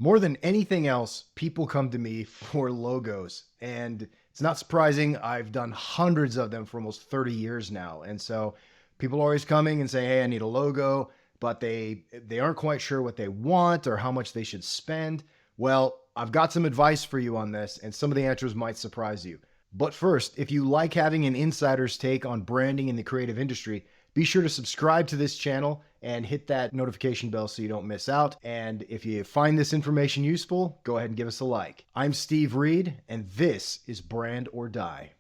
More than anything else, people come to me for logos. And it's not surprising. I've done hundreds of them for almost 30 years now. And so people are always coming and say, "Hey, I need a logo," but they aren't quite sure what they want or how much they should spend. Well, I've got some advice for you on this, and some of the answers might surprise you. But first, if you like having an insider's take on branding in the creative industry, be sure to subscribe to this channel and hit that notification bell so you don't miss out. And if you find this information useful, go ahead and give us a like. I'm Steve Reed, and this is Brand or Die.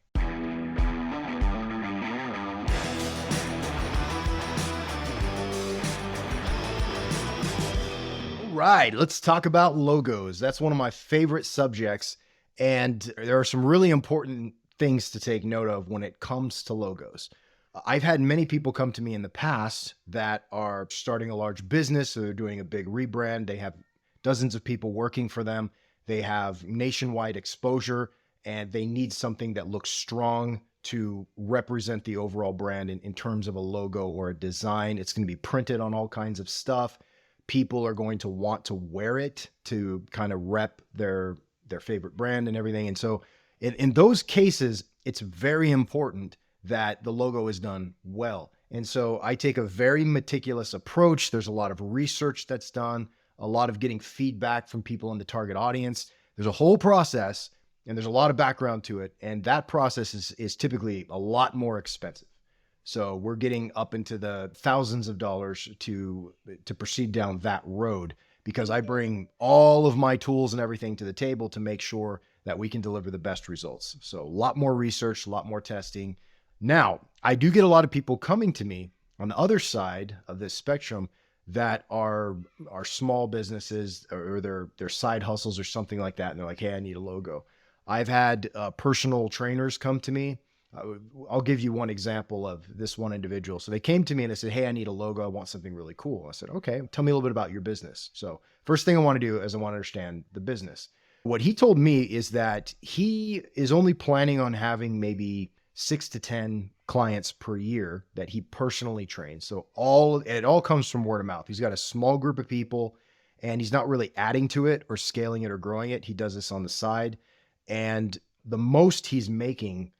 All right, let's talk about logos. That's one of my favorite subjects, and there are some really important things to take note of when it comes to logos. I've had many people come to me in the past that are starting a large business, or they're doing a big rebrand. They have dozens of people working for them. They have nationwide exposure, and they need something that looks strong to represent the overall brand in terms of a logo or a design. It's going to be printed on all kinds of stuff. People are going to want to wear it to kind of rep their favorite brand and everything. And so in those cases, it's very important that the logo is done well. And so I take a very meticulous approach. There's a lot of research that's done, a lot of getting feedback from people in the target audience. There's a whole process, and there's a lot of background to it. And that process is typically a lot more expensive. So we're getting up into the thousands of dollars to proceed down that road, because I bring all of my tools and everything to the table to make sure that we can deliver the best results. So a lot more research, a lot more testing. Now, I do get a lot of people coming to me on the other side of this spectrum that are small businesses, or their side hustles or something like that. And they're like, "Hey, I need a logo." I've had personal trainers come to me. I'll give you one example of this one individual. So they came to me and they said, "Hey, I need a logo. I want something really cool." I said, "Okay, tell me a little bit about your business." So first thing I want to do is I want to understand the business. What he told me is that he is only planning on having maybe 6 to 10 clients per year that he personally trains. So it all comes from word of mouth. He's got a small group of people, and he's not really adding to it or scaling it or growing it. He does this on the side. And the most he's making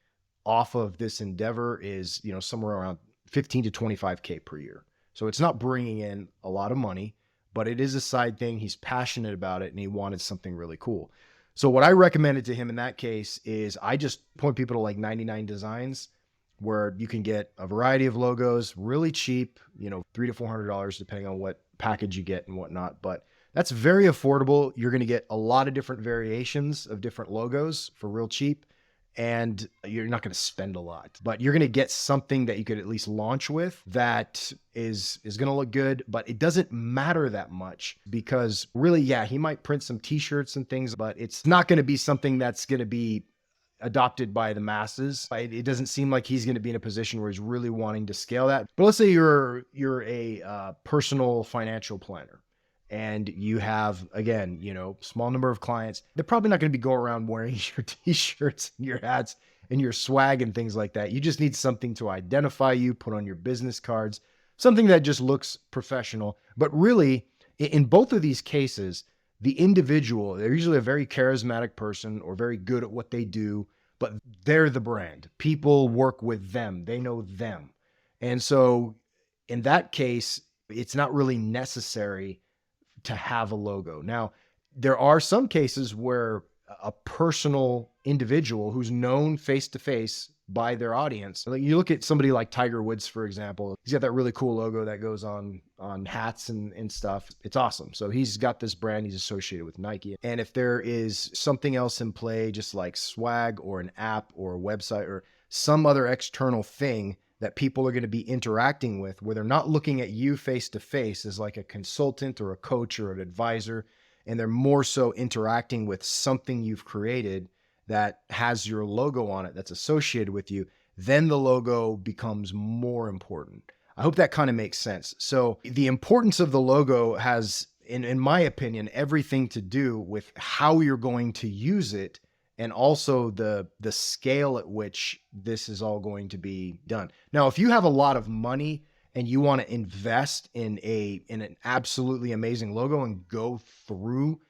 off of this endeavor is, somewhere around 15 to 25K per year. So it's not bringing in a lot of money, but it is a side thing. He's passionate about it, and he wanted something really cool. So what I recommended to him in that case is I just point people to like 99 Designs, where you can get a variety of logos really cheap, $300 to $400, depending on what package you get and whatnot. But that's very affordable. You're going to get a lot of different variations of different logos for real cheap, and you're not going to spend a lot, but you're going to get something that you could at least launch with that is going to look good. But it doesn't matter that much, because really, yeah, he might print some t-shirts and things, but it's not going to be something that's going to be adopted by the masses. It doesn't seem like he's going to be in a position where he's really wanting to scale that. But let's say you're a personal financial planner, and you have, again, small number of clients. They're probably not going to be going around wearing your t-shirts and your hats and your swag and things like that. You just need something to identify you, put on your business cards, something that just looks professional. But really, in both of these cases, the individual, they're usually a very charismatic person or very good at what they do, but they're the brand. People work with them. They know them. And so in that case, it's not really necessary to have a logo. Now, there are some cases where a personal individual who's known face to face by their audience, like you look at somebody like Tiger Woods, for example, he's got that really cool logo that goes on hats and stuff. It's awesome. So he's got this brand, he's associated with Nike. And if there is something else in play, just like swag or an app or a website or some other external thing that people are going to be interacting with, where they're not looking at you face to face as like a consultant or a coach or an advisor, and they're more so interacting with something you've created that has your logo on it that's associated with you, then the logo becomes more important. I hope that kind of makes sense. So the importance of the logo has, in my opinion, everything to do with how you're going to use it, and also the scale at which this is all going to be done. Now, if you have a lot of money and you want to invest in an absolutely amazing logo and go through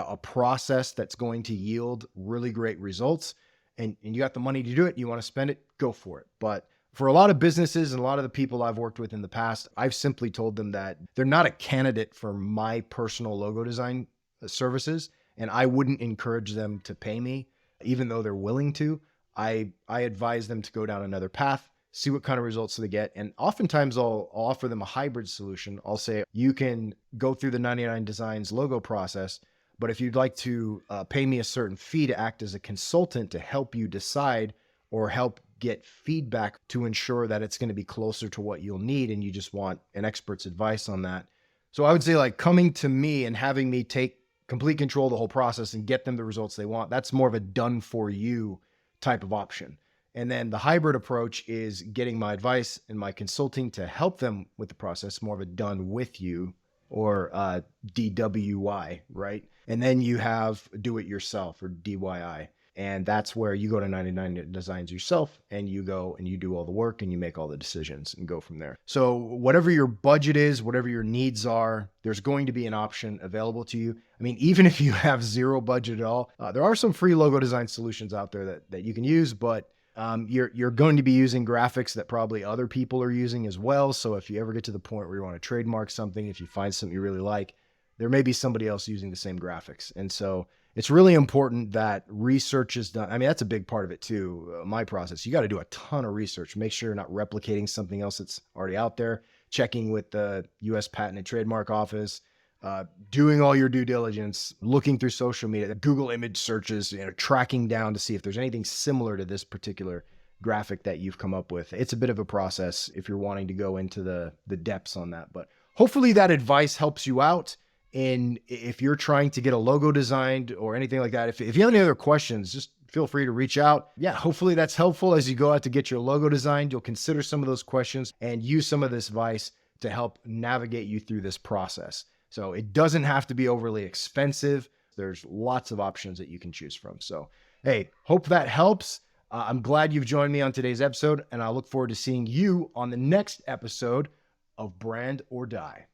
a process that's going to yield really great results, and you got the money to do it, you want to spend it, go for it. But for a lot of businesses and a lot of the people I've worked with in the past, I've simply told them that they're not a candidate for my personal logo design services, and I wouldn't encourage them to pay me, even though they're willing to. I advise them to go down another path, see what kind of results they get. And oftentimes I'll offer them a hybrid solution. I'll say, you can go through the 99 Designs logo process, but if you'd like to pay me a certain fee to act as a consultant to help you decide or help get feedback to ensure that it's going to be closer to what you'll need, and you just want an expert's advice on that. So I would say, like, coming to me and having me take complete control of the whole process and get them the results they want, that's more of a done for you type of option. And then the hybrid approach is getting my advice and my consulting to help them with the process, more of a done with you, or DWY, right? And then you have do it yourself, or DIY. And that's where you go to 99 Designs yourself, and you go and you do all the work and you make all the decisions and go from there. So whatever your budget is, whatever your needs are, there's going to be an option available to you. I mean, even if you have zero budget at all, there are some free logo design solutions out there that you can use, but you're going to be using graphics that probably other people are using as well. So if you ever get to the point where you want to trademark something, if you find something you really like, there may be somebody else using the same graphics. And so it's really important that research is done. I mean, that's a big part of it too. My process, you got to do a ton of research. Make sure you're not replicating something else that's already out there, checking with the US Patent and Trademark Office, doing all your due diligence, looking through social media, the Google image searches, tracking down to see if there's anything similar to this particular graphic that you've come up with. It's a bit of a process if you're wanting to go into the depths on that, but hopefully that advice helps you out. And if you're trying to get a logo designed or anything like that, if you have any other questions, just feel free to reach out. Yeah, hopefully that's helpful as you go out to get your logo designed. You'll consider some of those questions and use some of this advice to help navigate you through this process. So it doesn't have to be overly expensive. There's lots of options that you can choose from. So, hey, hope that helps. I'm glad you've joined me on today's episode, and I look forward to seeing you on the next episode of Brand or Die.